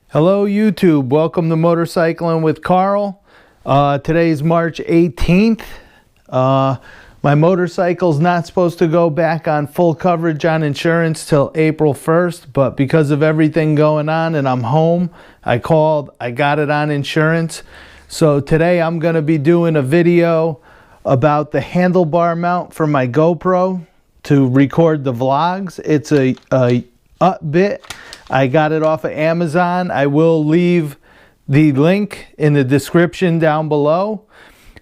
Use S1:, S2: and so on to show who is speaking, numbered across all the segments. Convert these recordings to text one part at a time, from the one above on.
S1: Hello YouTube, welcome to Motorcycling with Carl. Today's March 18th. My motorcycle's not supposed to go back on full coverage on insurance till April 1st, but because of everything going on and I'm home, I got it on insurance. So today I'm going to be doing a video about the handlebar mount for my GoPro to record the vlogs. It's a UTEBIT. I got it off of Amazon. I will leave the link in the description down below.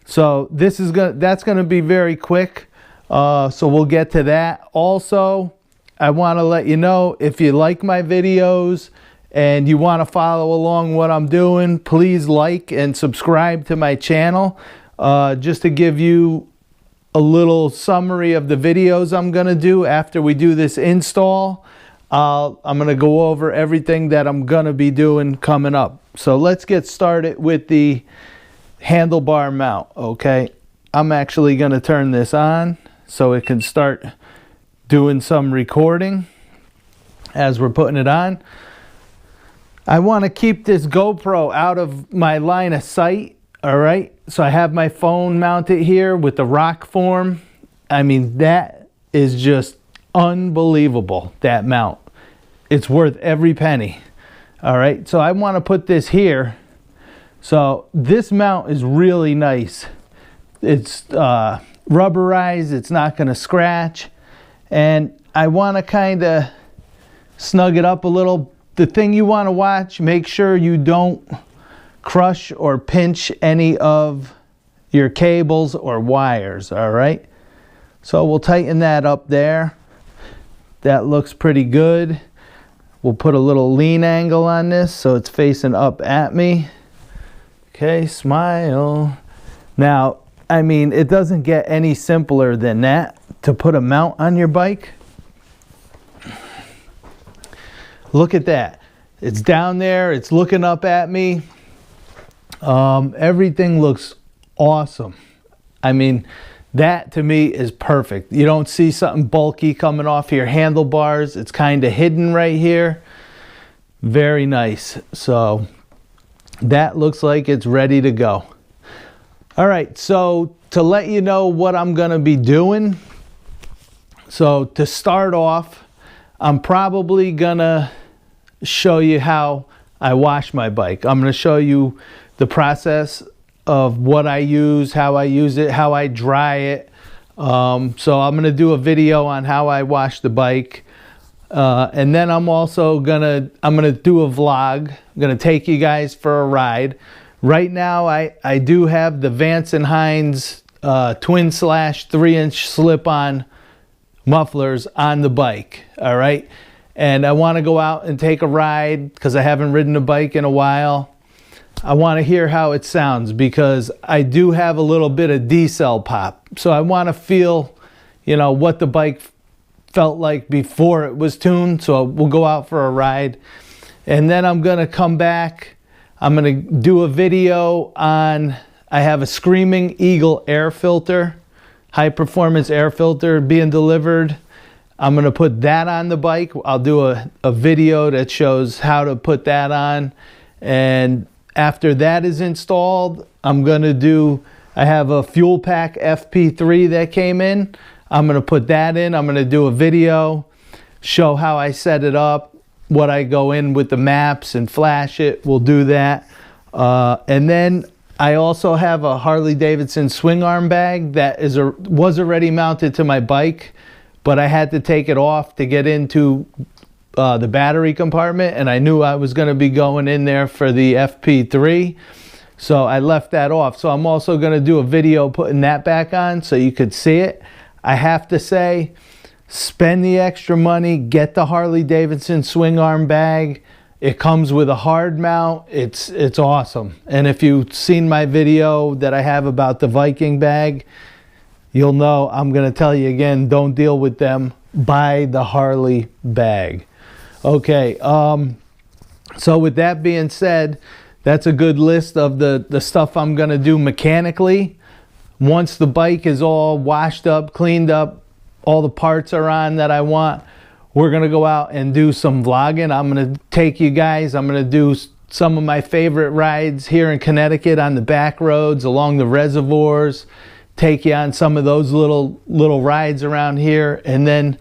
S1: So that's going to be very quick. So we'll get to that. Also, I want to let you know, if you like my videos and you want to follow along what I'm doing, please like and subscribe to my channel. Just to give you a little summary of the videos I'm going to do after we do this install. I'm going to go over everything that I'm going to be doing coming up. So let's get started with the handlebar mount, okay? I'm actually going to turn this on so it can start doing some recording as we're putting it on. I want to keep this GoPro out of my line of sight, all right? So I have my phone mounted here with the rock form. I mean, that is just unbelievable, that mount. It's worth every penny. All right, so I want to put this here. So this mount is really nice. It's rubberized, it's not going to scratch, and I want to kind of snug it up a little. The thing you want to watch, make sure you don't crush or pinch any of your cables or wires. All right, so we'll tighten that up there. That looks pretty good. We'll put a little lean angle on this so it's facing up at me. Okay, smile. Now, I mean, it doesn't get any simpler than that to put a mount on your bike. Look at that. It's down there, it's looking up at me. Everything looks awesome. I mean, that to me is perfect. You don't see something bulky coming off your handlebars. It's kind of hidden right here. Very nice. So that looks like it's ready to go. All right, so to let you know what I'm going to be doing. So to start off, I'm probably going to show you how I wash my bike. I'm going to show you the process of what I use, how I use it, how I dry it. So I'm going to do a video on how I wash the bike. And then I'm also going to do a vlog. I'm going to take you guys for a ride. Right now I do have the Vance & Hines twin slash 3-inch slip-on mufflers on the bike. All right. And I want to go out and take a ride because I haven't ridden a bike in a while. I want to hear how it sounds because I do have a little bit of D-cell pop. So I want to feel, you know, what the bike felt like before it was tuned. So we'll go out for a ride. And then I'm going to come back. I'm going to do a video on, I have a Screaming Eagle air filter, high performance air filter being delivered. I'm going to put that on the bike. I'll do a video that shows how to put that on. And after that is installed, I'm going to do, I have a fuel pack FP3 that came in. I'm going to put that in. I'm going to do a video, show how I set it up, what I go in with the maps and flash it. We'll do that. And then I also have a Harley Davidson swing arm bag that was already mounted to my bike, but I had to take it off to get into the battery compartment, and I knew I was going to be going in there for the FP3, so I left that off. So I'm also going to do a video putting that back on so you could see it. I have to say, spend the extra money, get the Harley Davidson swing arm bag. It comes with a hard mount. It's awesome. And if you've seen my video that I have about the Viking bag, you'll know I'm going to tell you again, don't deal with them. Buy the Harley bag. Okay, so with that being said, that's a good list of the stuff I'm going to do mechanically. Once the bike is all washed up, cleaned up, all the parts are on that I want, we're gonna go out and do some vlogging. I'm gonna take you guys, I'm gonna do some of my favorite rides here in Connecticut on the back roads, along the reservoirs, take you on some of those little rides around here. And then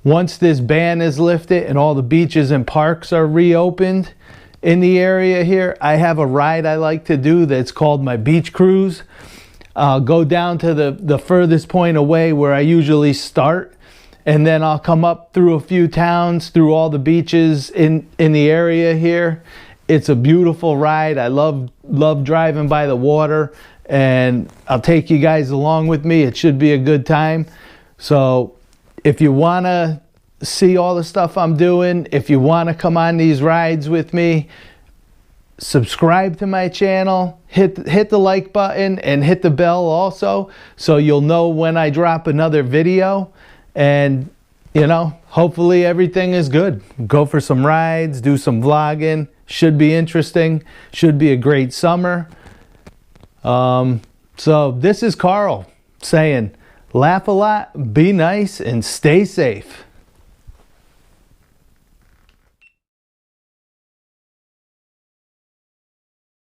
S1: once this ban is lifted and all the beaches and parks are reopened in the area here, I have a ride I like to do that's called my beach cruise. I'll go down to the furthest point away where I usually start, and then I'll come up through a few towns, through all the beaches in the area here. It's a beautiful ride. I love driving by the water, and I'll take you guys along with me. It should be a good time. So if you want to see all the stuff I'm doing, if you want to come on these rides with me, subscribe to my channel, hit the like button, and hit the bell also, so you'll know when I drop another video. And you know, hopefully everything is good. Go for some rides, do some vlogging. Should be interesting. Should be a great summer. So this is Carl saying, laugh a lot, be nice, and stay safe.